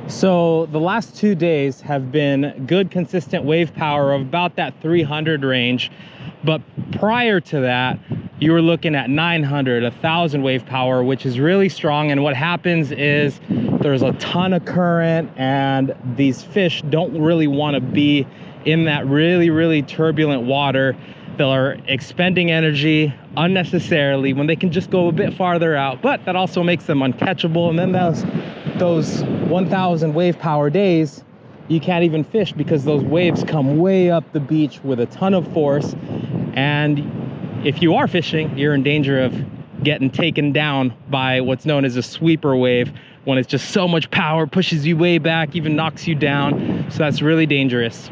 So the last 2 days have been good, consistent wave power of about that 300 range. But prior to that, you were looking at 900, 1,000 wave power, which is really strong. And what happens is there's a ton of current and these fish don't really want to be in that really turbulent water. They're expending energy unnecessarily when they can just go a bit farther out, but that also makes them uncatchable. And then those 1,000 wave power days, you can't even fish because those waves come way up the beach with a ton of force. And if you are fishing, you're in danger of getting taken down by what's known as a sweeper wave, when it's just so much power, pushes you way back, even knocks you down. So that's really dangerous.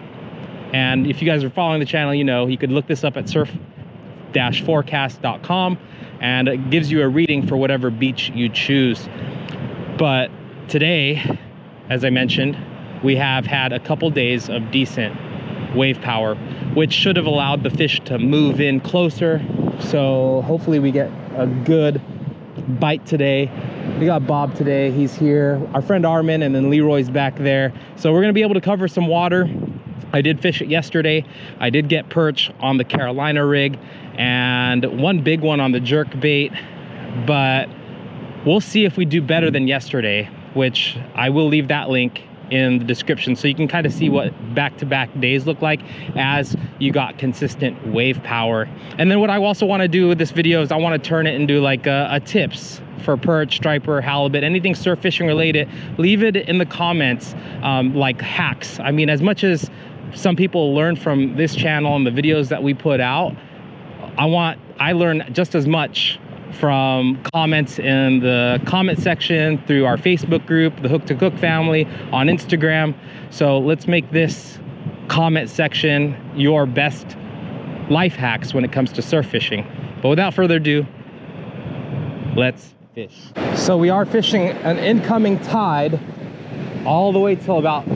And if you guys are following the channel, you know, you could look this up at surf-forecast.com, and it gives you a reading for whatever beach you choose. But today, as I mentioned, we have had a couple days of decent wave power, which should have allowed the fish to move in closer. So hopefully we get a good bite today. We got Bob today, he's here, our friend Armin, and then Leroy's back there. So we're gonna be able to cover some water. I did fish it yesterday. I did get perch on the Carolina rig and one big one on the jerk bait, but we'll see if we do better than yesterday, which I will leave that link in the description so you can kind of see what back-to-back days look like as you got consistent wave power. And then what I also want to do with this video is I want to turn it into like a tips for perch, striper, halibut, anything surf fishing related. Leave it in the comments, like hacks. I mean, as much as some people learn from this channel and the videos that we put out, I learn just as much from comments in the comment section, through our Facebook group, the Hook to Cook family, on Instagram. So let's make this comment section your best life hacks when it comes to surf fishing. But without further ado, let's fish. So we are fishing an incoming tide all the way till about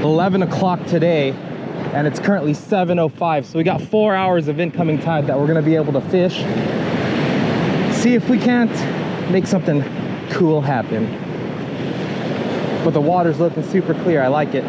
11 o'clock today, and it's currently 7:05. So we got 4 hours of incoming tide that we're going to be able to fish. See if we can't make something cool happen. But the water's looking super clear. I like it.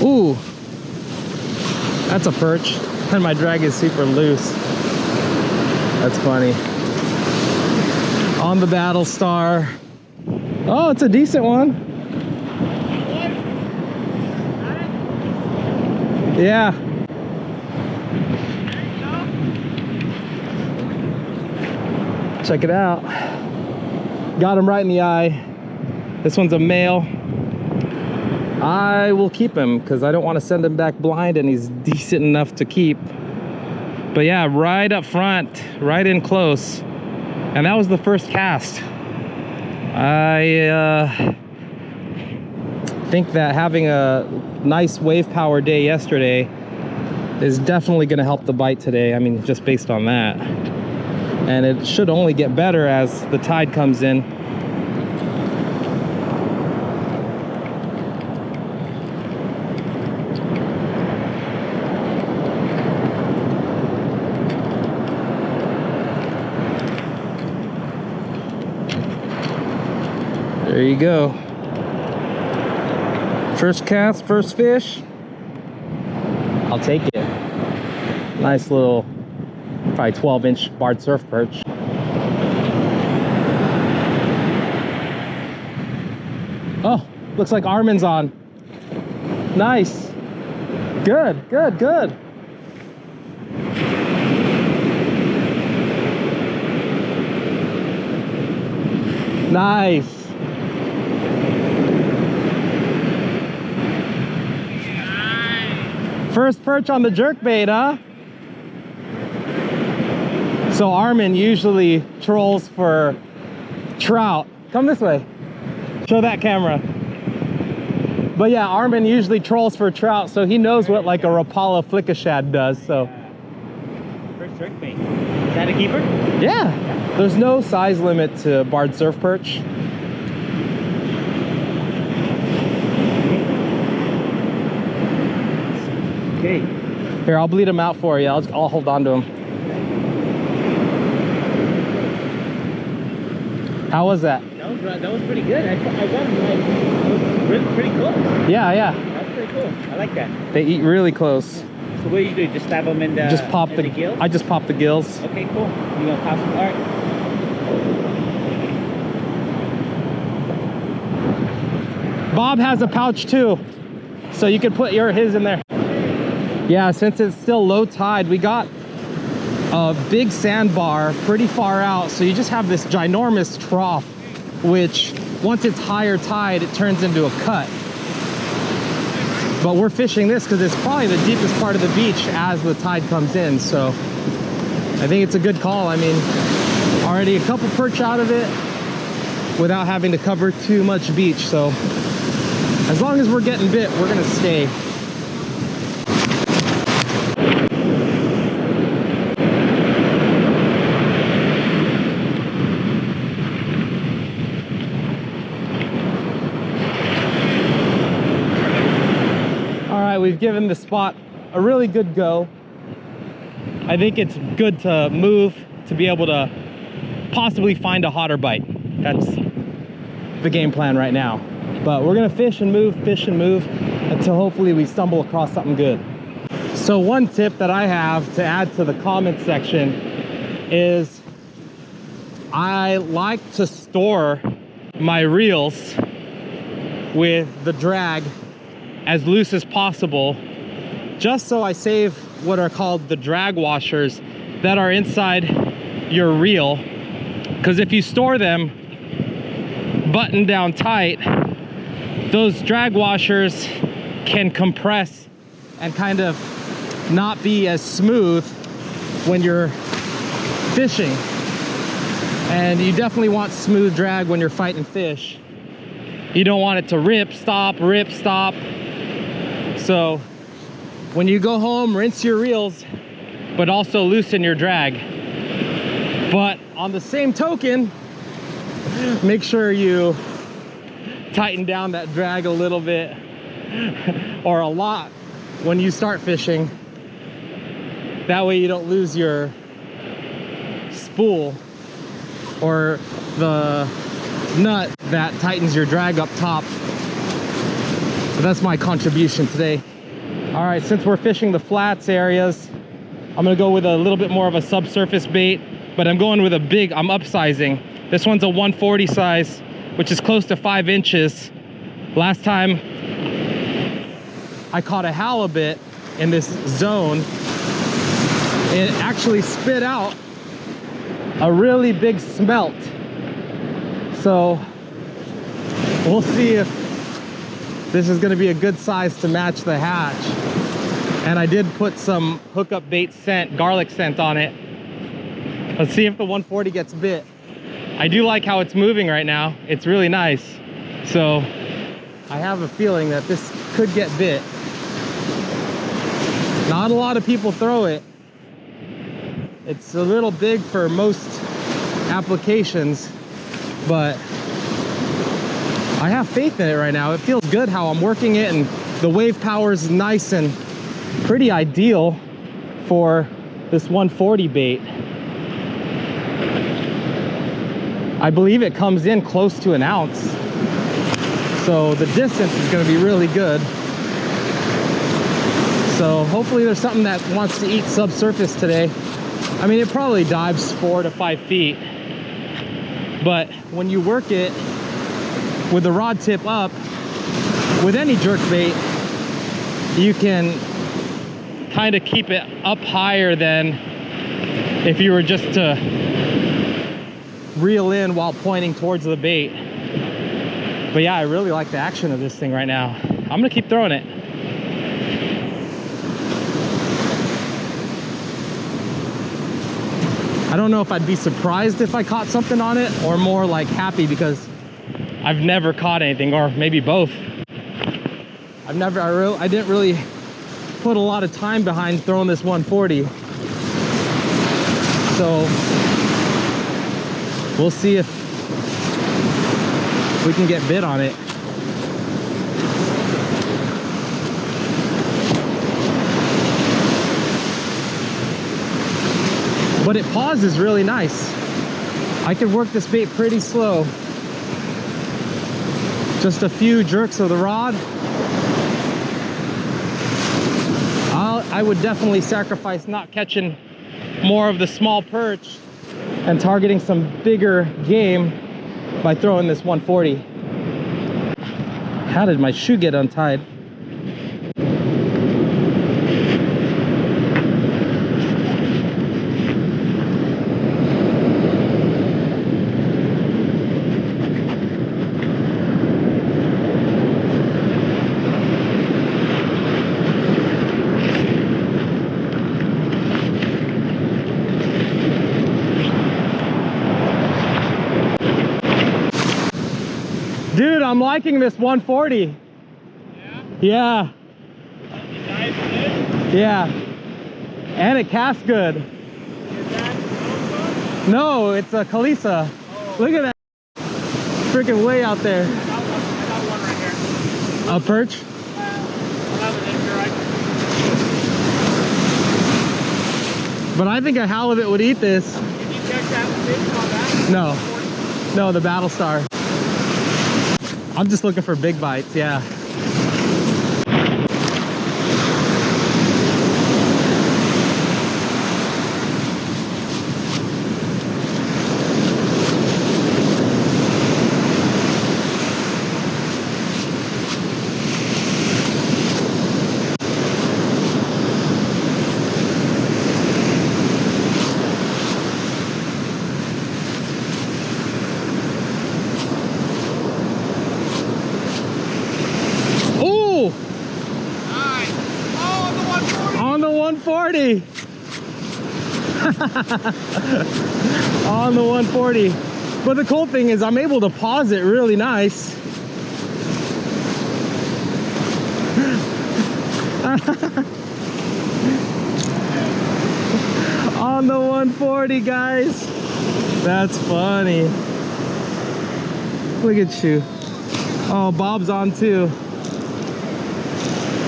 Ooh, that's a perch, and my drag is super loose. That's funny. On the Battle Star. Oh, it's a decent one. Yeah. Check it out. Got him right in the eye. This one's a male. I will keep him because I don't want to send him back blind, and he's decent enough to keep. But yeah, right up front, right in close. And that was the first cast. I think that having a nice wave power day yesterday is definitely going to help the bite today. I mean, just based on that. And it should only get better as the tide comes in. There you go. First cast, first fish. I'll take it. Nice little, probably 12-inch barred surf perch. Oh, looks like Armin's on. Nice. Good, good, good. Nice. First perch on the jerkbait, huh? So Armin usually trolls for trout Come this way. Show that camera. But yeah, Armin usually trolls for trout, so he knows what like a Rapala flickashad does, so. First jerkbait. Is that a keeper? Yeah. There's no size limit to barred surf perch. Okay. Here, I'll bleed him out for you. I'll hold on to him. How was that? That was pretty good. I got him like pretty close. Yeah, yeah. That's pretty cool. I like that. They eat really close. So what do you do? Just stab them in the Just pop the gills? I just pop the gills. Okay, cool. You gonna pop some? All right. Bob has a pouch too, so you can put his in there. Yeah, since it's still low tide, we got a big sandbar pretty far out, so you just have this ginormous trough, which once it's higher tide, it turns into a cut. But we're fishing this because it's probably the deepest part of the beach as the tide comes in, so I think it's a good call. I mean, already a couple perch out of it without having to cover too much beach, so as long as we're getting bit, we're gonna stay. We've given the spot a really good go. I think it's good to move to be able to possibly find a hotter bite. That's the game plan right now. But we're gonna fish and move until hopefully we stumble across something good. So one tip that I have to add to the comment section is I like to store my reels with the drag as loose as possible, just so I save what are called the drag washers that are inside your reel. Because if you store them buttoned down tight, those drag washers can compress and kind of not be as smooth when you're fishing. And you definitely want smooth drag when you're fighting fish. You don't want it to rip, stop, rip, stop. So when you go home, rinse your reels, but also loosen your drag. But on the same token, make sure you tighten down that drag a little bit or a lot when you start fishing. That way you don't lose your spool or the nut that tightens your drag up top. So that's my contribution today. All right, since we're fishing the flats areas, I'm gonna go with a little bit more of a subsurface bait, but I'm going with a big, I'm upsizing. This one's a 140 size, which is close to 5 inches. Last time I caught a halibut in this zone, it actually spit out a really big smelt. So we'll see if this is gonna be a good size to match the hatch. And I did put some hookup bait scent, garlic scent on it. Let's see if the 140 gets bit. I do like how it's moving right now. It's really nice. So I have a feeling that this could get bit. Not a lot of people throw it. It's a little big for most applications, but I have faith in it right now. It feels good how I'm working it, and the wave power is nice and pretty ideal for this 140 bait. I believe it comes in close to an ounce, so the distance is going to be really good. So hopefully there's something that wants to eat subsurface today. I mean, it probably dives 4 to 5 feet, but when you work it with the rod tip up with any jerk bait, you can kind of keep it up higher than if you were just to reel in while pointing towards the bait. But yeah, I really like the action of this thing right now. I'm gonna keep throwing it. I don't know if I'd be surprised if I caught something on it, or more like happy, because I've never caught anything, or maybe both. I didn't really put a lot of time behind throwing this 140. So we'll see if we can get bit on it. But it pauses really nice. I could work this bait pretty slow. Just a few jerks of the rod. I would definitely sacrifice not catching more of the small perch and targeting some bigger game by throwing this 140. How did my shoe get untied? Dude, I'm liking this 140. Yeah? Yeah. Yeah. And it casts good. Is that No, it's a Calissa. Oh. Look at that. Freaking way out there. I got one right here. A perch? I'll have it in here, right? But I think a halibut would eat this. Did you check that fish on that? No. No, the Battle Star. I'm just looking for big bites, yeah. Nice. Oh, the 140. On the 140. On the 140. But the cool thing is I'm able to pause it really nice. On the 140, guys. That's funny. Look at you. Oh, Bob's on too.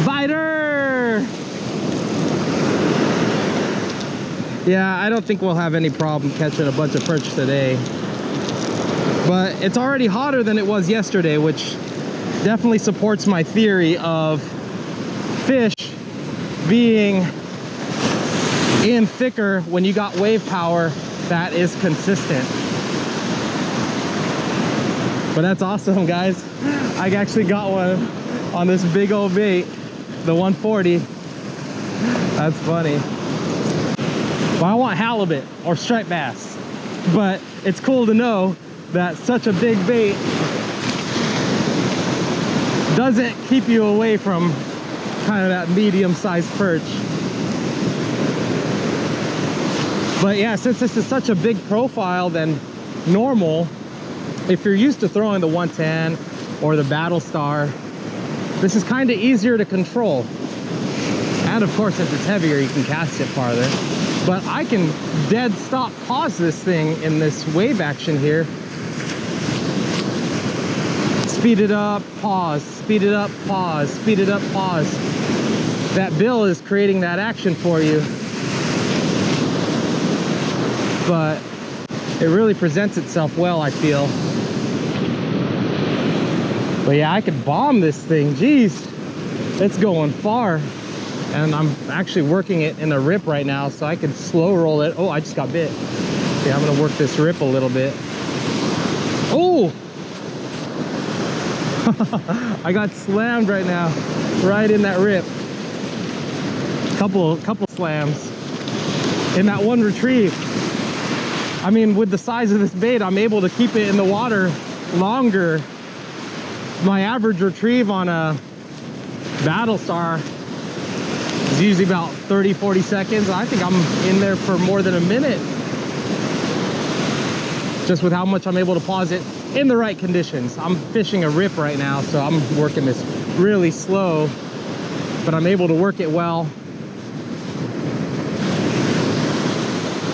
Biter! Yeah, I don't think we'll have any problem catching a bunch of perch today. But it's already hotter than it was yesterday, which definitely supports my theory of fish being in thicker when you got wave power that is consistent. But that's awesome, guys. I actually got one on this big old bait, the 140. That's funny. Well, I want halibut or striped bass, but it's cool to know that such a big bait doesn't keep you away from kind of that medium-sized perch. But yeah, since this is such a big profile than normal, if you're used to throwing the 110 or the Battle Star, this is kind of easier to control. And of course, if it's heavier, you can cast it farther. But I can dead stop pause this thing in this wave action here. Speed it up, pause, speed it up, pause, speed it up, pause. That bill is creating that action for you. But it really presents itself well, I feel. But yeah, I could bomb this thing. Jeez, it's going far. And I'm actually working it in a rip right now, so I can slow roll it. Oh, I just got bit. Okay, I'm gonna work this rip a little bit. Oh! I got slammed right now, right in that rip. Couple slams in that one retrieve. I mean, with the size of this bait, I'm able to keep it in the water longer. My average retrieve on a Battle Star is usually about 30-40 seconds. I think I'm in there for more than a minute, just with how much I'm able to pause it in the right conditions. I'm fishing a rip right now, so I'm working this really slow, but I'm able to work it well.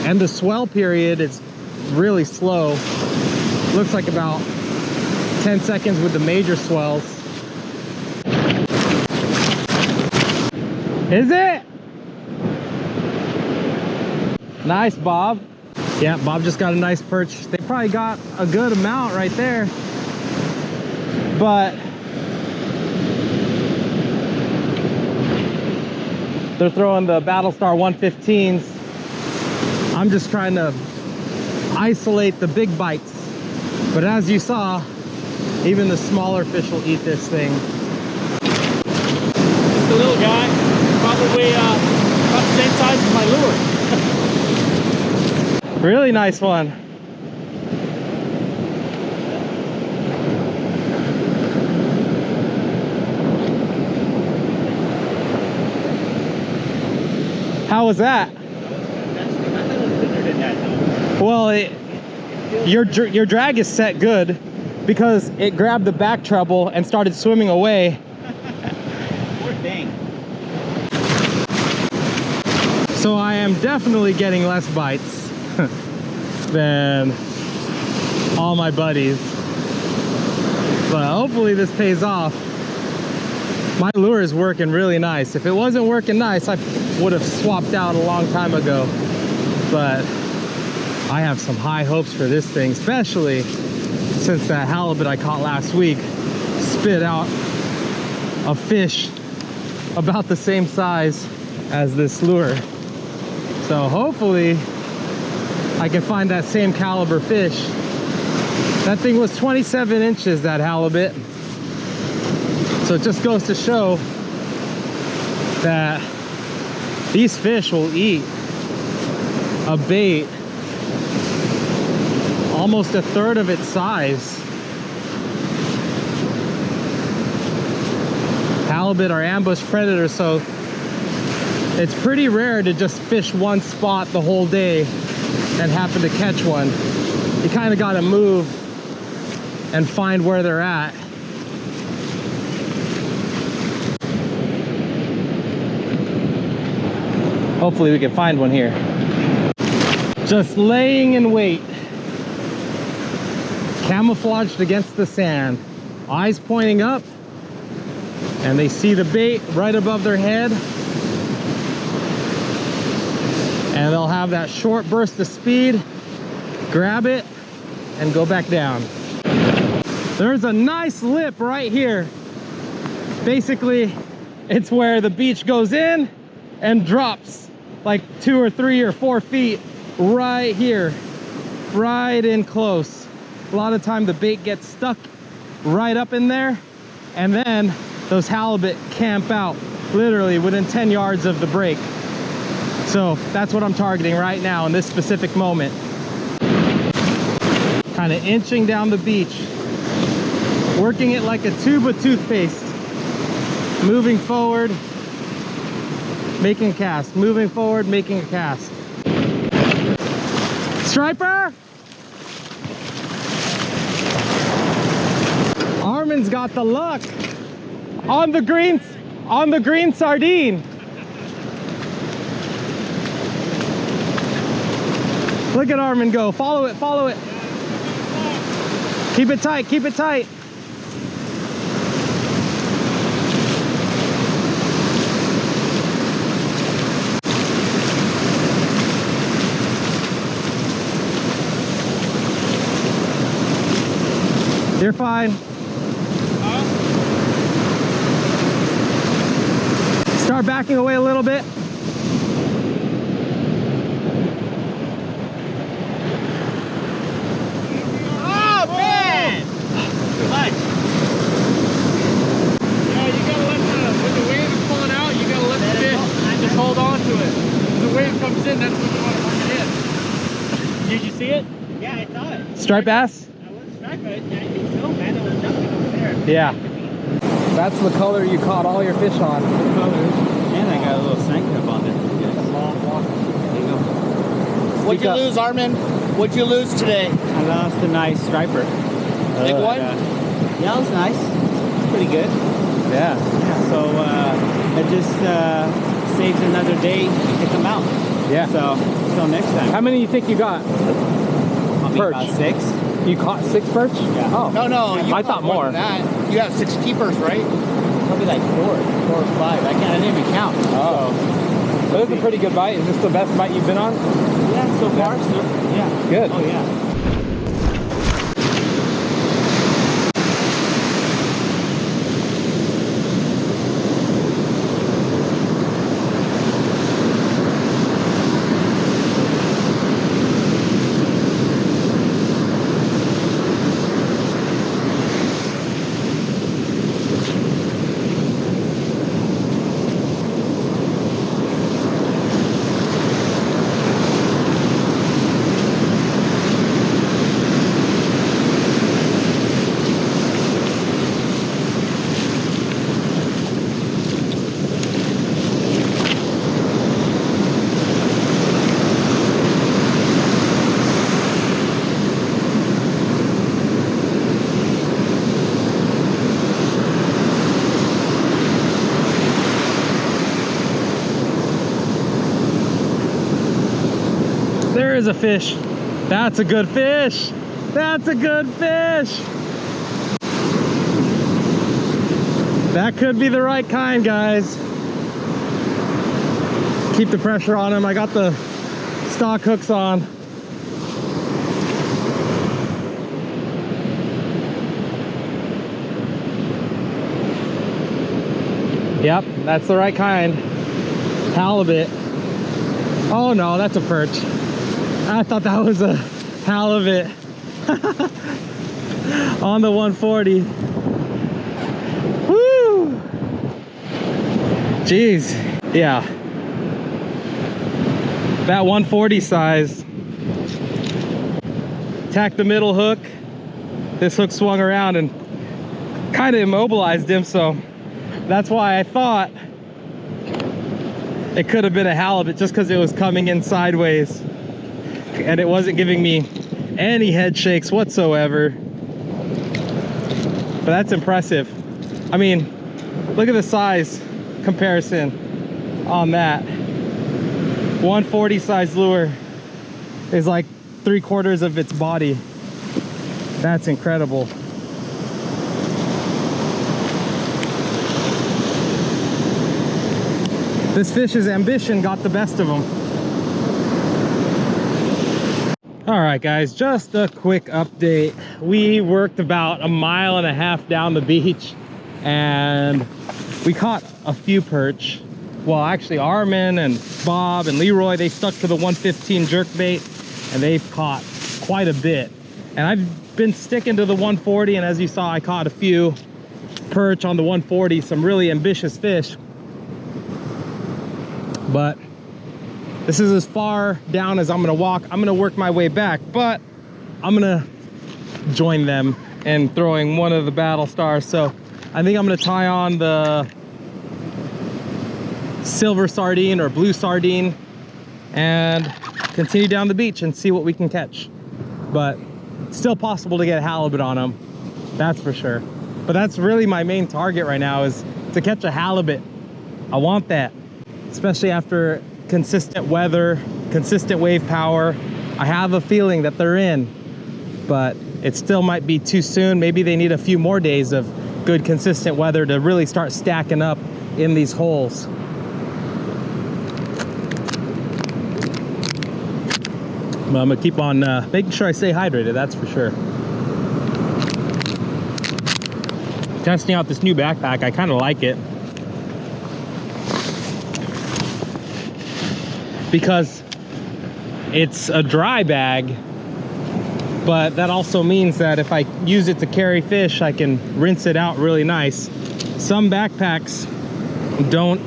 And the swell period is really slow. Looks like about 10 seconds with the major swells. Is it? Nice, Bob. Yeah, Bob just got a nice perch. They probably got a good amount right there. But they're throwing the Battlestar 115s. I'm just trying to isolate the big bites. But as you saw, even the smaller fish will eat this thing. Just a little guy, probably about the same size as my lure. Really nice one. How was that? Well, your drag is set good because it grabbed the back treble and started swimming away. Poor thing. So I am definitely getting less bites than all my buddies. But hopefully this pays off. My lure is working really nice. If it wasn't working nice, I would have swapped out a long time ago. But I have some high hopes for this thing, especially since that halibut I caught last week spit out a fish about the same size as this lure. So hopefully I can find that same caliber fish. That thing was 27 inches, that halibut. So it just goes to show that these fish will eat a bait almost a third of its size. Halibut are ambush predators, so it's pretty rare to just fish one spot the whole day and happen to catch one. You kind of got to move and find where they're at. Hopefully we can find one here. Just laying in wait. Camouflaged against the sand. Eyes pointing up. And they see the bait right above their head. And they'll have that short burst of speed. Grab it and go back down. There's a nice lip right here. Basically, it's where the beach goes in and drops like 2 or 3 or 4 feet right here, right in close. A lot of time the bait gets stuck right up in there, and then those halibut camp out literally within 10 yards of the break. So that's what I'm targeting right now in this specific moment. Kind of inching down the beach, working it like a tube of toothpaste, moving forward, making a cast, moving forward, making a cast. Striper! Armin's got the luck on the green sardine. Look at Armin go. Follow it, follow it. Keep it tight, keep it tight. You're fine. Start backing away a little bit. Oh man! Too much. Yeah, you gotta let when the wave is pulling out, you gotta let the fish just hold on to it. When the wave comes in, that's when you want to bring it in. Did you see it? Yeah, I saw it. Striped bass? I think so, man. There was nothing over there. Yeah. That's the color you caught all your fish on. And I got a little sand cup on it. There you go. What'd you lose, Armin? What'd you lose today? I lost a nice striper. Big one? Yeah, it was nice. It's pretty good. Yeah. Yeah, so it just saves another day to come out. Yeah. So, till next time. How many do you think you got? Probably Perch. about 6. You caught 6 perch? Yeah. Oh. No, you I caught thought more. than that. You have 6 keepers, right? Probably like 4 or 5. I didn't even count. Oh. But it's a pretty good bite. Is this the best bite you've been on? So, yeah, so far, so, yeah. Good. Oh, yeah. There is a fish. That's a good fish. That's a good fish. That could be the right kind, guys. Keep the pressure on him. I got the stock hooks on. Yep, that's the right kind. Halibut. Oh no, that's a perch. I thought that was a halibut on the 140. Woo! Jeez, yeah. That 140 size. Tacked the middle hook. This hook swung around and kind of immobilized him, so that's why I thought it could have been a halibut, just because it was coming in sideways and it wasn't giving me any head shakes whatsoever. But that's impressive. I mean, look at the size comparison on that. 140 size lure is like 3/4 of its body. That's incredible. This fish's ambition got the best of him. All right, guys, just a quick update. We worked about 1.5 miles down the beach and we caught a few perch. Well, actually Armin and Bob and Leroy, they stuck to the 115 jerkbait and they've caught quite a bit. And I've been sticking to the 140, and as you saw, I caught a few perch on the 140, some really ambitious fish. But this is as far down as I'm gonna walk. I'm gonna work my way back, but I'm gonna join them in throwing one of the battle stars. So I think I'm gonna tie on the silver sardine or blue sardine and continue down the beach and see what we can catch. But it's still possible to get a halibut on them, that's for sure. But that's really my main target right now, is to catch a halibut. I want that, especially after consistent weather, consistent wave power. I have a feeling that they're in, but it still might be too soon. Maybe they need a few more days of good consistent weather to really start stacking up in these holes. But I'm gonna keep on making sure I stay hydrated, that's for sure. Testing out this new backpack, I kind of like it. Because it's a dry bag, but that also means that if I use it to carry fish, I can rinse it out really nice. Some backpacks don't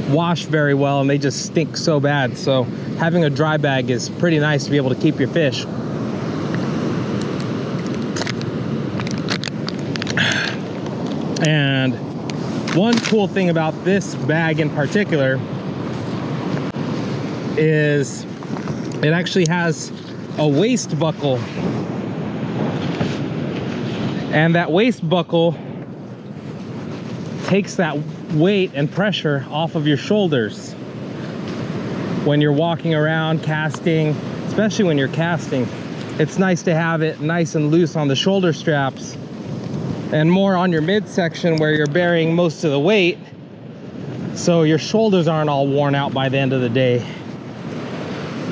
wash very well and they just stink so bad. So having a dry bag is pretty nice to be able to keep your fish. And one cool thing about this bag in particular is it actually has a waist buckle And that waist buckle takes that weight and pressure off of your shoulders when you're walking around casting, especially when you're casting. It's nice to have it nice and loose on the shoulder straps and more on your midsection where you're bearing most of the weight, so your shoulders aren't all worn out by the end of the day.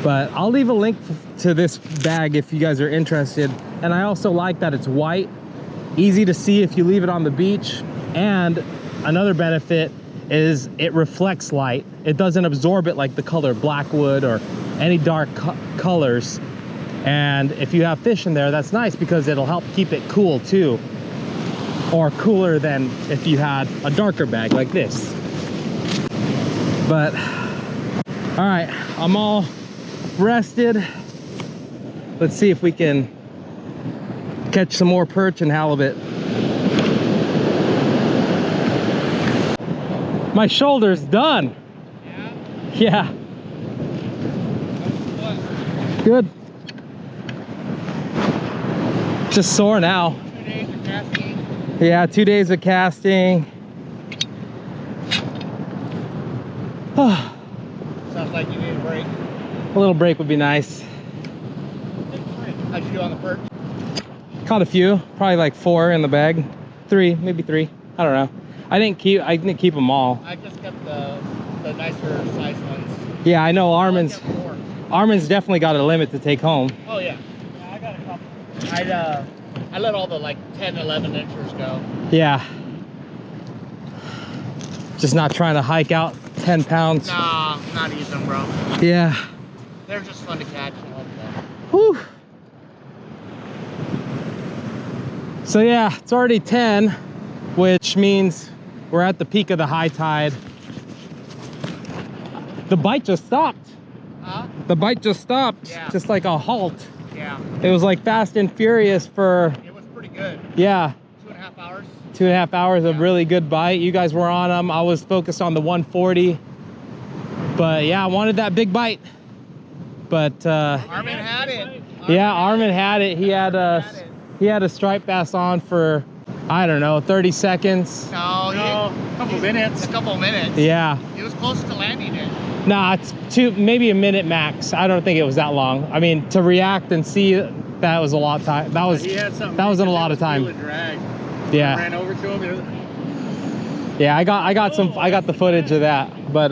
But I'll leave a link to this bag if you guys are interested. And I also like that it's white, easy to see if you leave it on the beach. And another benefit is it reflects light. It doesn't absorb it like the color blackwood or any dark colors. And if you have fish in there, that's nice because it'll help keep it cool too, or cooler than if you had a darker bag like this. But all right, I'm all rested. Let's see if we can catch some more perch and halibut. My shoulder's done. Yeah. Good. Just sore now. 2 days of casting. Yeah, 2 days of casting. Sounds like you need a break. A little break would be nice. How'd you do on the perch? Caught a few, probably like 4 in the bag. 3, maybe 3. I don't know. I didn't keep them all. I just kept the nicer size ones. Yeah, I know Armin's Armin's definitely got a limit to take home. Oh yeah. Yeah, I got a couple. I let all the like 10, 11 inchers go. Yeah. Just not trying to hike out 10 pounds. Nah, not even, bro. Yeah. They're just fun to catch. I love them. Whew. So yeah, it's already 10, which means we're at the peak of the high tide. The bite just stopped. Huh? The bite just stopped. Yeah. Just like a halt. Yeah. It was like Fast and Furious for, It was pretty good. yeah, 2.5 hours. 2.5 hours of Yeah. really good bite. You guys were on them. I was focused on the 140. But yeah, I wanted that big bite. But Armin had it. yeah, Armin had it. He had a striped bass on for, I don't know, 30 seconds. No, a couple minutes. A couple minutes. Yeah. He was close to landing it. Nah, it's maybe a minute max. I don't think it was that long. I mean, to react and see, that was a lot of time. That wasn't a lot of time. Yeah. Ran over to him. Yeah, I got the footage of that. But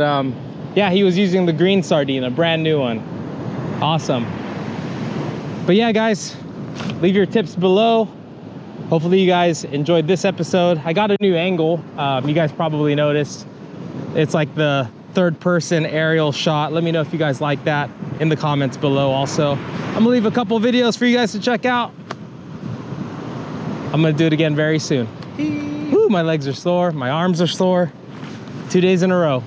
yeah, he was using the green sardine, a brand new one. Awesome. But yeah, guys, leave your tips below. Hopefully you guys enjoyed this episode. I got a new angle. You guys probably noticed. It's like the third person aerial shot. Let me know if you guys like that in the comments below. Also, I'm gonna leave a couple videos for you guys to check out. I'm gonna do it again very soon. Woo, my legs are sore, my arms are sore. 2 days in a row.